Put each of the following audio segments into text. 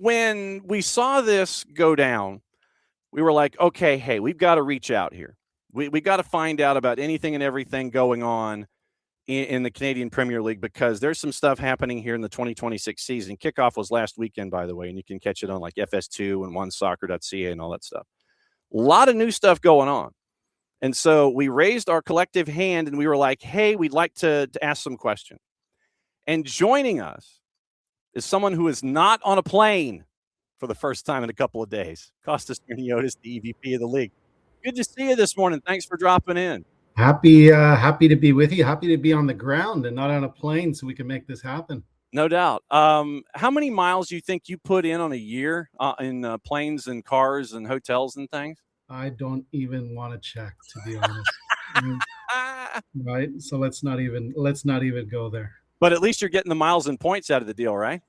when we saw this go down, we were like, okay, hey, we've got to reach out here. We got to find out about anything and everything going on in the Canadian Premier League, because there's some stuff happening here in the 2026 season. Kickoff was last weekend, by the way, and you can catch it on like FS2 and onesoccer.ca and all that stuff. A lot of new stuff going on. And so we raised our collective hand and we were like, hey, we'd like to ask some questions. And joining us is someone who is not on a plane for the first time in a couple of days. Costa Smyrniotis, the EVP of the league. Good to see you this morning. Thanks for dropping in. Happy to be with you. Happy to be on the ground and not on a plane, so we can make this happen. No doubt. How many miles do you think you put in on a year in planes and cars and hotels and things? I don't even want to check, to be honest. Right. So let's not even go there. But at least you're getting the miles and points out of the deal, right?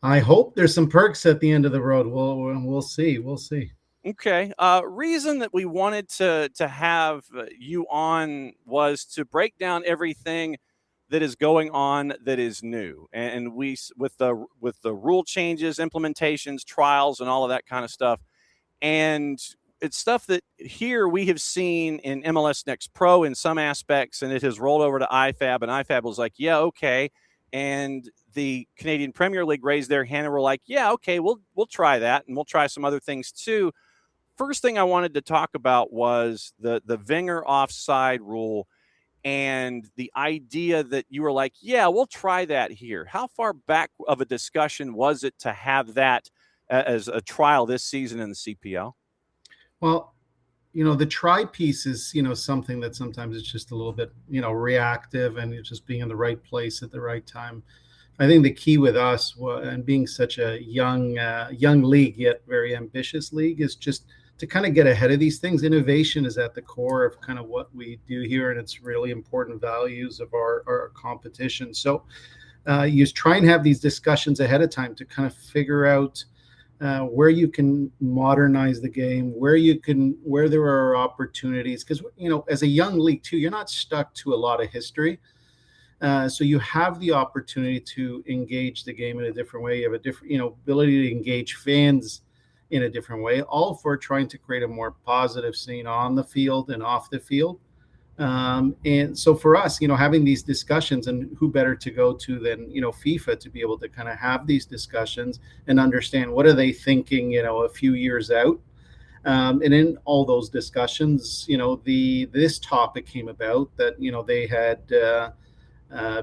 I hope there's some perks at the end of the road. We'll see. We'll see. Okay. Reason that we wanted to have you on was to break down everything that is going on that is new, and we with the rule changes, implementations, trials, and all of that kind of stuff. And it's stuff that here we have seen in MLS NEXT Pro in some aspects, and it has rolled over to IFAB, and IFAB was like, yeah, okay. And the Canadian Premier League raised their hand and were like, yeah, okay, we'll try that, and we'll try some other things too. First thing I wanted to talk about was the Wenger Offside rule and the idea that you were like, yeah, we'll try that here. How far back of a discussion was it to have that as a trial this season in the CPL? Well, the try piece is, something that sometimes it's just a little bit, reactive, and it's just being in the right place at the right time. I think the key with us, and being such a young league, yet very ambitious league, is just to kind of get ahead of these things. Innovation is at the core of kind of what we do here, and it's really important values of our competition. So you try and have these discussions ahead of time to kind of figure out where you can modernize the game, where there are opportunities, because as a young league too, you're not stuck to a lot of history. So you have the opportunity to engage the game in a different way. You have a different, ability to engage fans in a different way, all for trying to create a more positive scene on the field and off the field. And so for us, having these discussions, and who better to go to than, FIFA, to be able to kind of have these discussions and understand what are they thinking, a few years out. And in all those discussions, this topic came about that, they had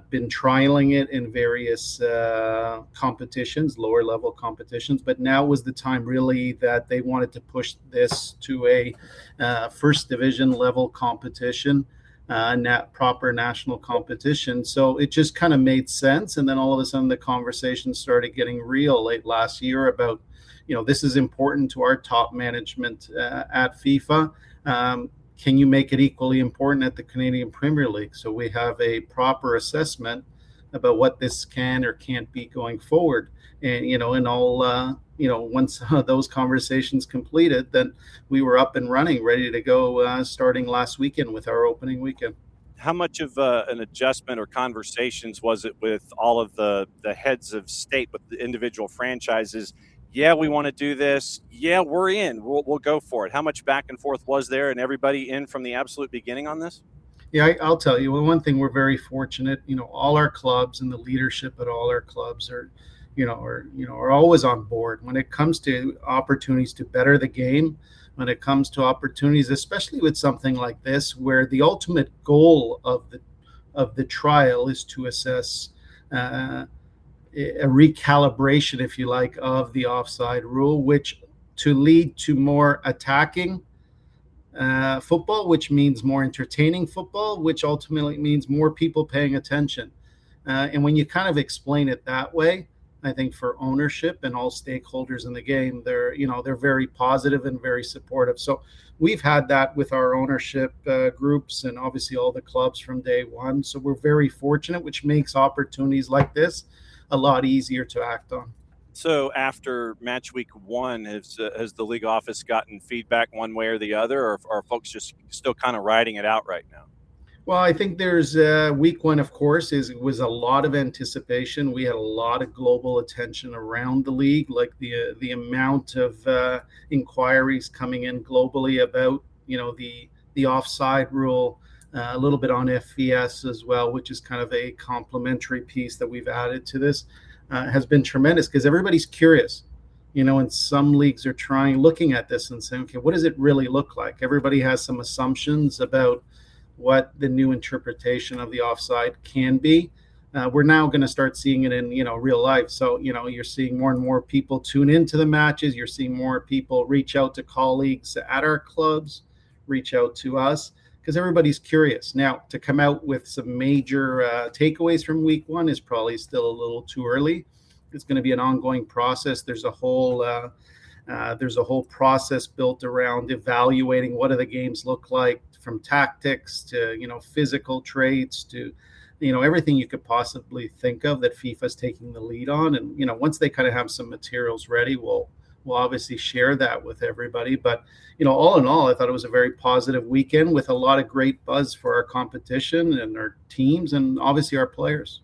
been trialing it in various competitions, lower level competitions, but now was the time really that they wanted to push this to a first division level competition, proper national competition. So it just kind of made sense. And then all of a sudden the conversation started getting real late last year about, this is important to our top management at FIFA. Can you make it equally important at the Canadian Premier League? So we have a proper assessment about what this can or can't be going forward. And, once those conversations completed, then we were up and running, ready to go, starting last weekend with our opening weekend. How much of an adjustment or conversations was it with all of the heads of state, with the individual franchises? Yeah, we want to do this. Yeah, we're in. We'll go for it. How much back and forth was there, and everybody in from the absolute beginning on this? Yeah, I'll tell you. Well, one thing, we're very fortunate. All our clubs and the leadership at all our clubs are always on board when it comes to opportunities to better the game. When it comes to opportunities, especially with something like this, where the ultimate goal of the trial is to assess a recalibration, if you like, of the offside rule, which to lead to more attacking football, which means more entertaining football, which ultimately means more people paying attention. And when you kind of explain it that way, I think for ownership and all stakeholders in the game, they're very positive and very supportive. So we've had that with our ownership groups and obviously all the clubs from day one. So we're very fortunate, which makes opportunities like this a lot easier to act on. So after match week 1, has the league office gotten feedback one way or the other, or are folks just still kind of riding it out right now? Well, I think there's week one, of course, was a lot of anticipation. We had a lot of global attention around the league, like the amount of inquiries coming in globally about the offside rule, a little bit on FVS as well, which is kind of a complementary piece that we've added to this, has been tremendous because everybody's curious. And some leagues are looking at this and saying, okay, what does it really look like? Everybody has some assumptions about what the new interpretation of the offside can be. We're now going to start seeing it in real life. So you're seeing more and more people tune into the matches. You're seeing more people reach out to colleagues at our clubs, reach out to us, because everybody's curious. Now, to come out with some major takeaways from week one is probably still a little too early. It's going to be an ongoing process. There's a whole process built around evaluating what do the games look like, from tactics to physical traits to everything you could possibly think of that FIFA's taking the lead on. And once they kind of have some materials ready, we'll obviously share that with everybody. But all in all, I thought it was a very positive weekend with a lot of great buzz for our competition and our teams and obviously our players.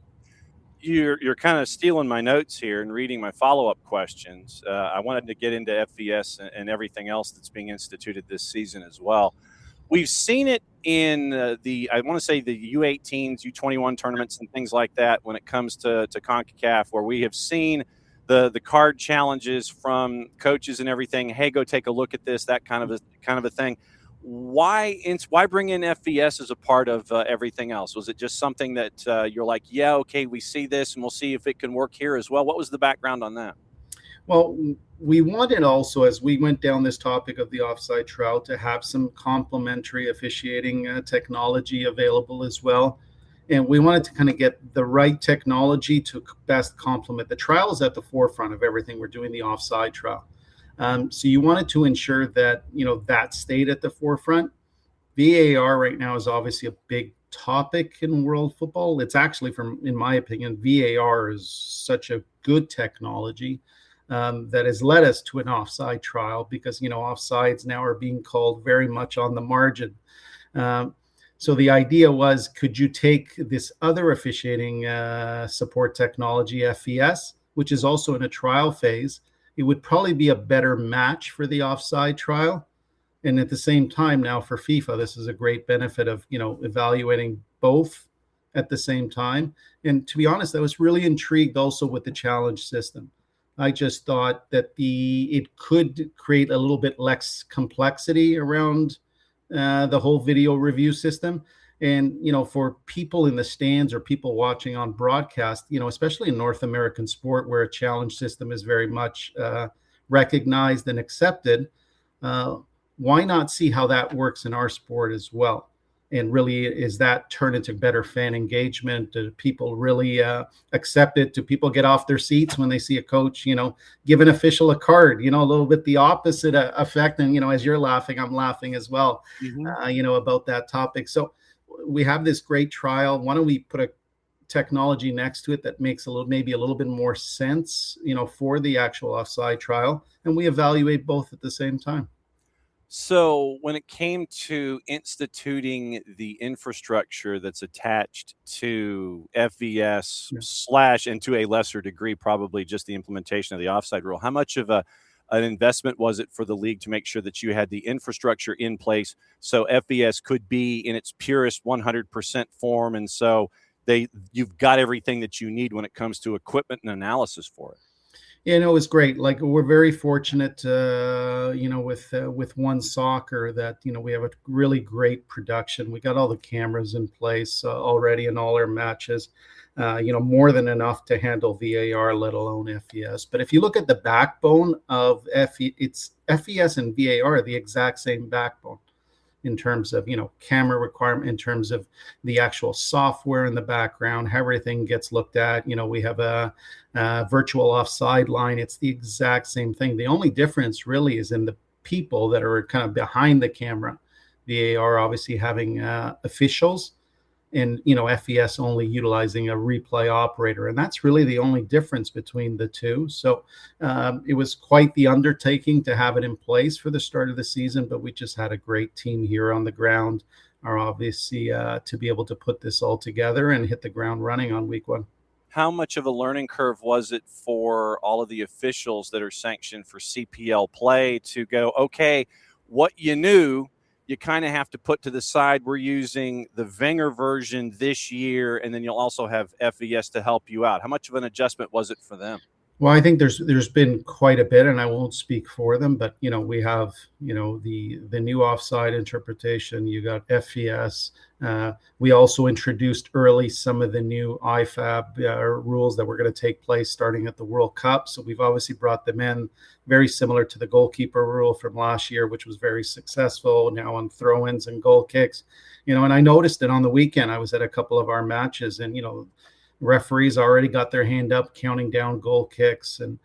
You're kind of stealing my notes here and reading my follow-up questions. I wanted to get into FVS and everything else that's being instituted this season as well. We've seen it in I want to say the U18s, U21 tournaments and things like that when it comes to CONCACAF, where we have seen the card challenges from coaches and everything. Hey, go take a look at this, that kind of a thing. Why bring in FVS as a part of everything else? Was it just something that you're like, yeah, okay, we see this and we'll see if it can work here as well? What was the background on that? Well, we wanted also, as we went down this topic of the offside trial, to have some complementary officiating technology available as well. And we wanted to kind of get the right technology to best complement. The trial is at the forefront of everything we're doing, the offside trial. So you wanted to ensure that, that stayed at the forefront. VAR right now is obviously a big topic in world football. It's actually, in my opinion, VAR is such a good technology that has led us to an offside trial because, offsides now are being called very much on the margin. So the idea was, could you take this other officiating support technology, FVS, which is also in a trial phase? It would probably be a better match for the offside trial. And at the same time, now for FIFA, this is a great benefit of, evaluating both at the same time. And to be honest, I was really intrigued also with the challenge system. I just thought that it could create a little bit less complexity around the whole video review system. And, for people in the stands or people watching on broadcast, especially in North American sport where a challenge system is very much recognized and accepted, why not see how that works in our sport as well? And really, is that turn into better fan engagement? Do people really accept it? Do people get off their seats when they see a coach, give an official a card, a little bit the opposite effect? And, as you're laughing, I'm laughing as well, about that topic. So we have this great trial. Why don't we put a technology next to it that makes maybe a little bit more sense, for the actual offside trial, and we evaluate both at the same time. So when it came to instituting the infrastructure that's attached to FVS / and to a lesser degree, probably just the implementation of the offside rule, how much of an investment was it for the league to make sure that you had the infrastructure in place so FVS could be in its purest 100% form? And so you've got everything that you need when it comes to equipment and analysis for it. Yeah, no, it was great. Like, we're very fortunate, with One Soccer that, we have a really great production. We got all the cameras in place already in all our matches, more than enough to handle VAR, let alone FVS. But if you look at the backbone of it's FVS and VAR are the exact same backbone in terms of, camera requirement, in terms of the actual software in the background, how everything gets looked at. We have a virtual offside line. It's the exact same thing. The only difference really is in the people that are kind of behind the camera. VAR obviously having officials, and FVS only utilizing a replay operator, and that's really the only difference between the two. So it was quite the undertaking to have it in place for the start of the season, but we just had a great team here on the ground. are obviously to be able to put this all together and hit the ground running on week 1. How much of a learning curve was it for all of the officials that are sanctioned for CPL play to go, okay, what you knew, you kind of have to put to the side. We're using the Wenger version this year, and then you'll also have FVS to help you out. How much of an adjustment was it for them? Well, I think there's been quite a bit, and I won't speak for them, but we have the new offside interpretation. You got FVS. We also introduced early some of the new IFAB rules that were going to take place starting at the World Cup. So we've obviously brought them in, very similar to the goalkeeper rule from last year, which was very successful. Now on throw-ins and goal kicks, and I noticed it on the weekend. I was at a couple of our matches, and referees already got their hand up counting down goal kicks, and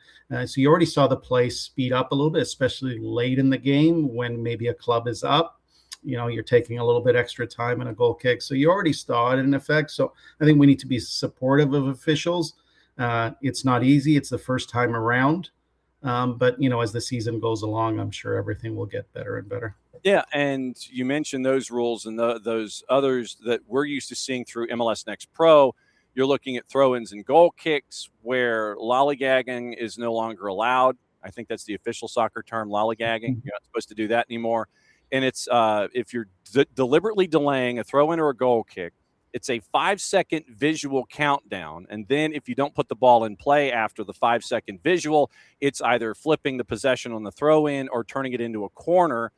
so you already saw the play speed up a little bit, especially late in the game when maybe a club is up. You're taking a little bit extra time in a goal kick, so you already saw it in effect. So I think we need to be supportive of officials. It's not easy. It's the first time around, but as the season goes along, I'm sure everything will get better and better. Yeah, and you mentioned those rules and those others that we're used to seeing through MLS NEXT Pro. You're looking at throw-ins and goal kicks where lollygagging is no longer allowed. I think that's the official soccer term, lollygagging. You're not supposed to do that anymore. And it's if you're deliberately delaying a throw-in or a goal kick, it's a 5-second visual countdown. And then if you don't put the ball in play after the 5-second visual, it's either flipping the possession on the throw-in or turning it into a corner.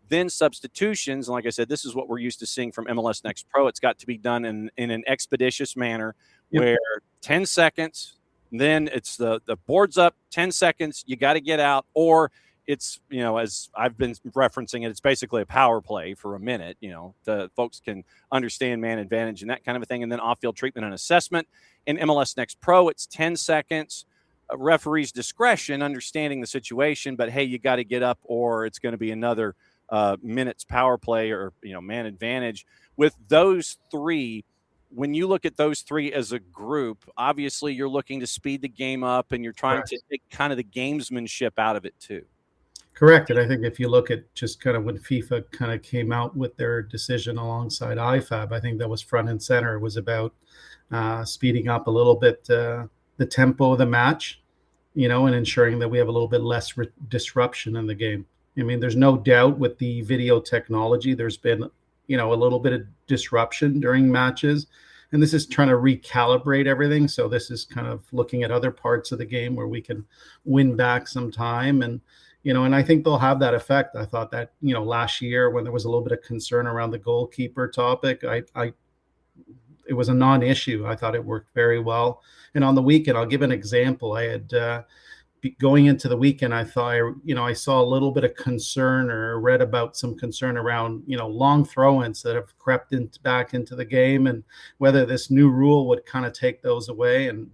Then substitutions, and like I said, this is what we're used to seeing from MLS NEXT Pro. It's got to be done in an expeditious manner. Yep. Where 10 seconds, then it's the board's up, 10 seconds, you got to get out, or it's, as I've been referencing it, it's basically a power play for a minute. The folks can understand man advantage and that kind of a thing, and then off-field treatment and assessment. In MLS NEXT Pro, it's 10 seconds. Referee's discretion, understanding the situation, but hey, you got to get up, or it's going to be another minutes power play or man advantage. With those three, when you look at those three as a group, obviously you're looking to speed the game up, and you're trying to take kind of the gamesmanship out of it too. Correct. And I think if you look at just kind of when FIFA kind of came out with their decision alongside IFAB, I think that was front and center. It was about speeding up a little bit the tempo of the match, and ensuring that we have a little bit less disruption in the game. I mean, there's no doubt with the video technology, there's been, a little bit of disruption during matches, and this is trying to recalibrate everything. So this is kind of looking at other parts of the game where we can win back some time. And, and I think they'll have that effect. I thought that, last year when there was a little bit of concern around the goalkeeper topic, it was a non-issue. I thought it worked very well. And on the weekend, I'll give an example. I had, going into the weekend, I thought, I saw a little bit of concern or read about some concern around, long throw-ins that have crept back into the game, and whether this new rule would kind of take those away. And,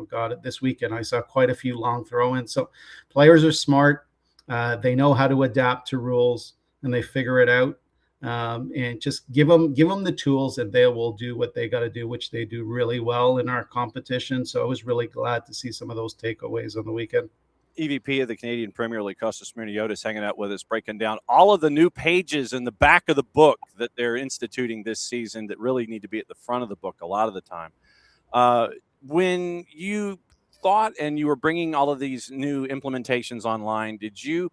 got it this weekend. I saw quite a few long throw-ins. So players are smart. They know how to adapt to rules, and they figure it out. And just give them the tools, and they will do what they got to do, which they do really well in our competition. So I was really glad to see some of those takeaways on the weekend. EVP of the Canadian Premier League, Costa Smyrniotis, hanging out with us, breaking down all of the new pages in the back of the book that they're instituting this season that really need to be at the front of the book a lot of the time. When you thought and you were bringing all of these new implementations online, did you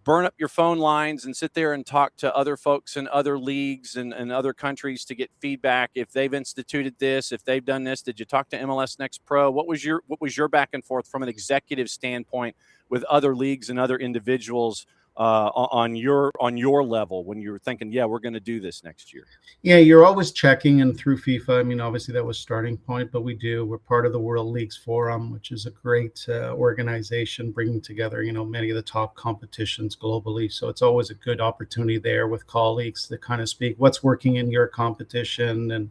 burn up your phone lines and sit there and talk to other folks in other leagues and other countries to get feedback if they've instituted this, if they've done this? Did you talk to MLS NEXT Pro? What was your back and forth from an executive standpoint with other leagues and other individuals on your level when you were thinking, yeah, we're going to do this next year? Yeah, you're always checking, and through FIFA, I mean, obviously that was starting point, but we're part of the World Leagues Forum, which is a great organization bringing together, many of the top competitions globally. So it's always a good opportunity there with colleagues to kind of speak what's working in your competition, and,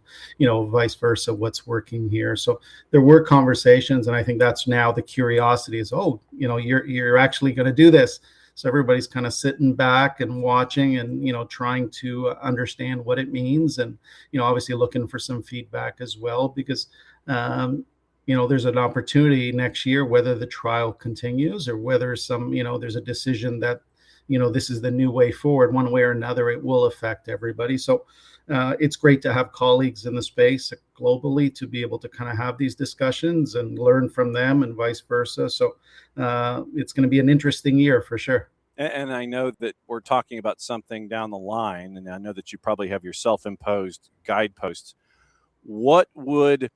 vice versa, what's working here. So there were conversations, and I think that's now the curiosity is, you're actually going to do this. So everybody's kind of sitting back and watching and, trying to understand what it means. And, obviously looking for some feedback as well, because, there's an opportunity next year, whether the trial continues or whether there's a decision that, this is the new way forward. One way or another, it will affect everybody. So it's great to have colleagues in the space globally to be able to kind of have these discussions and learn from them and vice versa. So it's going to be an interesting year for sure. And I know that we're talking about something down the line, and I know that you probably have your self-imposed guideposts. What would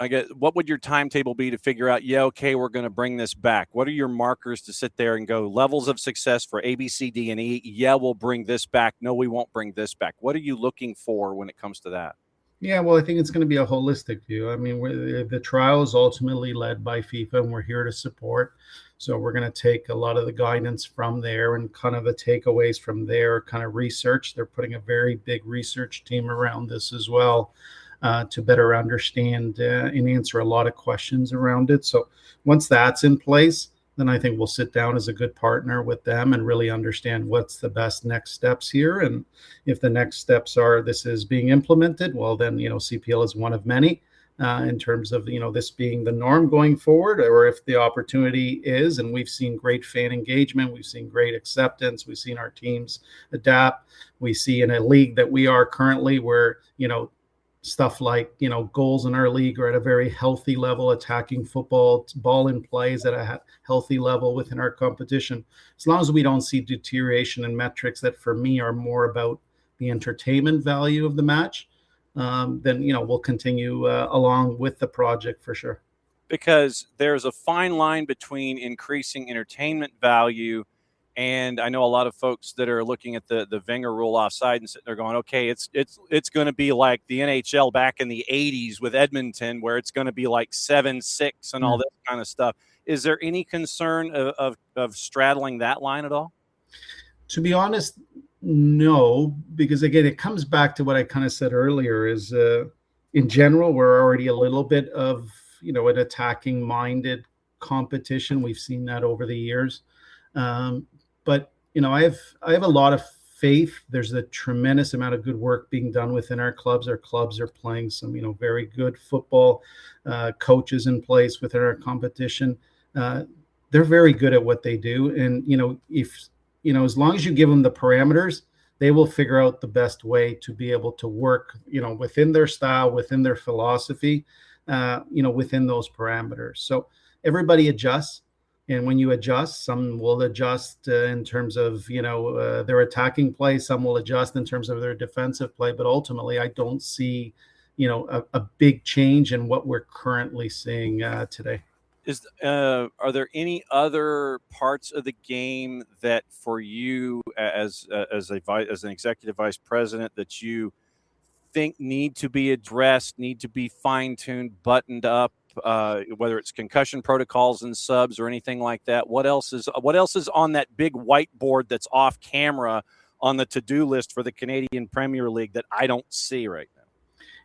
your timetable be to figure out, okay, we're going to bring this back? What are your markers to sit there and go, levels of success for A, B, C, D, and E? Yeah, we'll bring this back. No, we won't bring this back. What are you looking for when it comes to that? Yeah, well, I think it's going to be a holistic view. I mean, the trial is ultimately led by FIFA, and we're here to support. So we're going to take a lot of the guidance from there and kind of the takeaways from there, kind of research. They're putting a very big research team around this as well to better understand and answer a lot of questions around it. So once that's in place, then I think we'll sit down as a good partner with them and really understand what's the best next steps here. And if the next steps are this is being implemented, well, then, CPL is one of many in terms of, this being the norm going forward, or if the opportunity is, and we've seen great fan engagement, we've seen great acceptance, we've seen our teams adapt. We see in a league that we are currently where, stuff like, goals in our league are at a very healthy level, attacking football, ball in plays at a healthy level within our competition. As long as we don't see deterioration in metrics that for me are more about the entertainment value of the match, then, we'll continue along with the project for sure. Because there's a fine line between increasing entertainment value, and I know a lot of folks that are looking at the Wenger rule offside and sitting there going, okay, it's going to be like the NHL back in the 80s with Edmonton, where it's going to be like 7-6 and all that kind of stuff. Is there any concern of straddling that line at all? To be honest, no, because again, it comes back to what I kind of said earlier is in general, we're already a little bit of, an attacking minded competition. We've seen that over the years. But, I have a lot of faith. There's a tremendous amount of good work being done within our clubs. Our clubs are playing some, very good football, coaches in place within our competition. They're very good at what they do. And, if, as long as you give them the parameters, they will figure out the best way to be able to work, within their style, within their philosophy, within those parameters. So everybody adjusts. And when you adjust, some will adjust in terms of, their attacking play. Some will adjust in terms of their defensive play. But ultimately, I don't see, a big change in what we're currently seeing today. Are there any other parts of the game that for you as an executive vice president that you think need to be addressed, need to be fine-tuned, buttoned up, whether it's concussion protocols and subs or anything like that? What else is on that big whiteboard that's off camera on the to-do list for the Canadian Premier League that I don't see right now?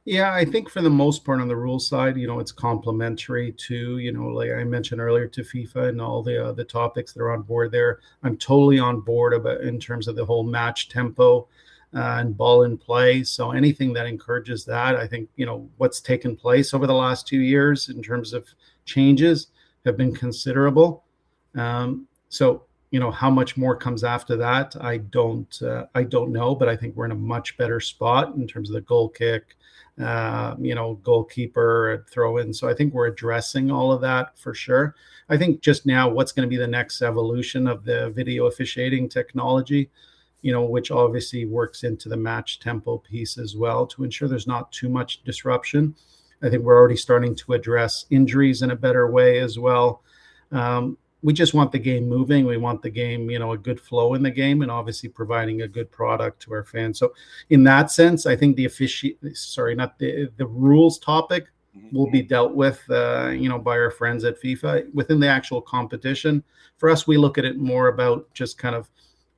Yeah, I think for the most part on the rules side, it's complementary to, like I mentioned earlier, to FIFA and all the topics that are on board there. I'm totally on board about in terms of the whole match tempo and ball in play. So anything that encourages that, I think, what's taken place over the last 2 years in terms of changes have been considerable. So, how much more comes after that, I don't know, but I think we're in a much better spot in terms of the goal kick, goalkeeper throw in. So I think we're addressing all of that for sure. I think just now, what's going to be the next evolution of the video officiating technology, which obviously works into the match tempo piece as well to ensure there's not too much disruption. I think we're already starting to address injuries in a better way as well. We just want the game moving. We want the game, a good flow in the game, and obviously providing a good product to our fans. So in that sense, I think the rules topic will be dealt with, by our friends at FIFA within the actual competition. For us, we look at it more about just kind of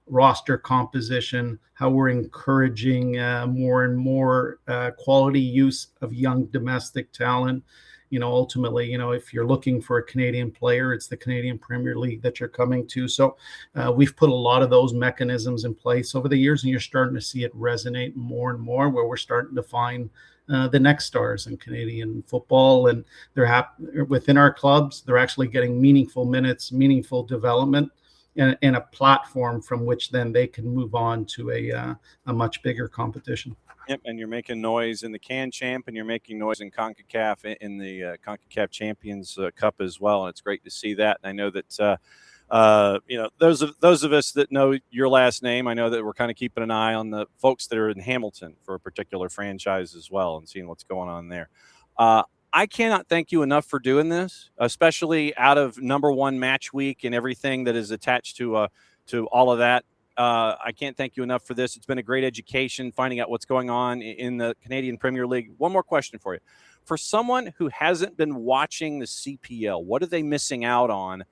roster composition, how we're encouraging more and more quality use of young domestic talent. Ultimately, if you're looking for a Canadian player, it's the Canadian Premier League that you're coming to. So we've put a lot of those mechanisms in place over the years, and you're starting to see it resonate more and more, where we're starting to find the next stars in Canadian football. And they're within our clubs, they're actually getting meaningful minutes, meaningful development. and a platform from which then they can move on to a much bigger competition. Yep, and you're making noise in the Can Champ, and you're making noise in CONCACAF in the CONCACAF Champions Cup as well, and it's great to see that. And I know that those of us that know your last name, I know that we're kind of keeping an eye on the folks that are in Hamilton for a particular franchise as well, and seeing what's going on there. I cannot thank you enough for doing this, especially out of number one match week and everything that is attached to all of that. I can't thank you enough for this. It's been a great education, finding out what's going on in the Canadian Premier League. One more question for you. For someone who hasn't been watching the CPL, what are they missing out on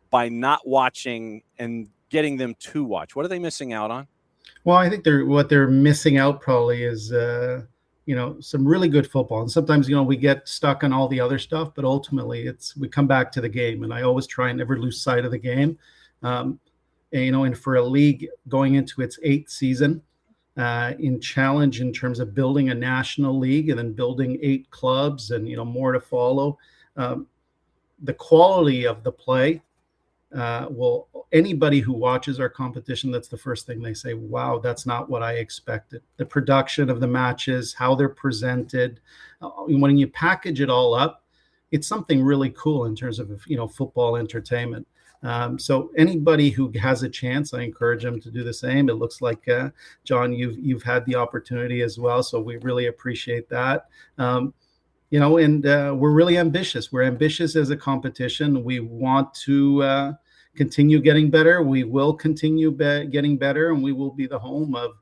by not watching and getting them to watch? What are they missing out on? Well, I think what they're missing out probably is some really good football. And sometimes we get stuck on all the other stuff, but ultimately we come back to the game. And I always try and never lose sight of the game. And for a league going into its 8th season, in challenge in terms of building a national league and then building 8 clubs and more to follow, the quality of the play anybody who watches our competition, that's the first thing they say, wow, that's not what I expected. The production of the matches, how they're presented, when you package it all up, it's something really cool in terms of football entertainment. So anybody who has a chance, I encourage them to do the same. It looks like John, you've had the opportunity as well, so we really appreciate that. And we're really ambitious. We're ambitious as a competition. We want to continue getting better. We will continue getting better, and we will be the home of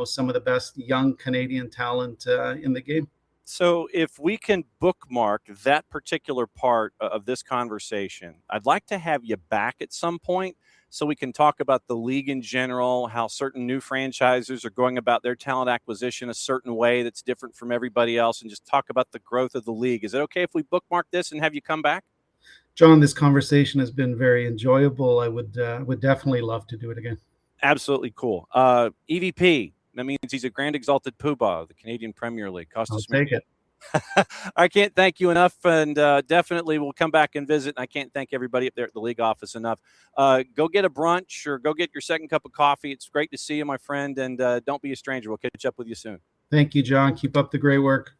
some of the best young Canadian talent in the game. So if we can bookmark that particular part of this conversation, I'd like to have you back at some point so we can talk about the league in general, how certain new franchises are going about their talent acquisition a certain way that's different from everybody else, and just talk about the growth of the league. Is it okay if we bookmark this and have you come back? John, this conversation has been very enjoyable. I would definitely love to do it again. Absolutely cool. EVP, that means he's a Grand Exalted Poobah of the Canadian Premier League. Costa I'll take it. I can't thank you enough, and definitely we'll come back and visit. And I can't thank everybody up there at the league office enough. Go get a brunch or go get your second cup of coffee. It's great to see you, my friend, and don't be a stranger. We'll catch up with you soon. Thank you, John. Keep up the great work.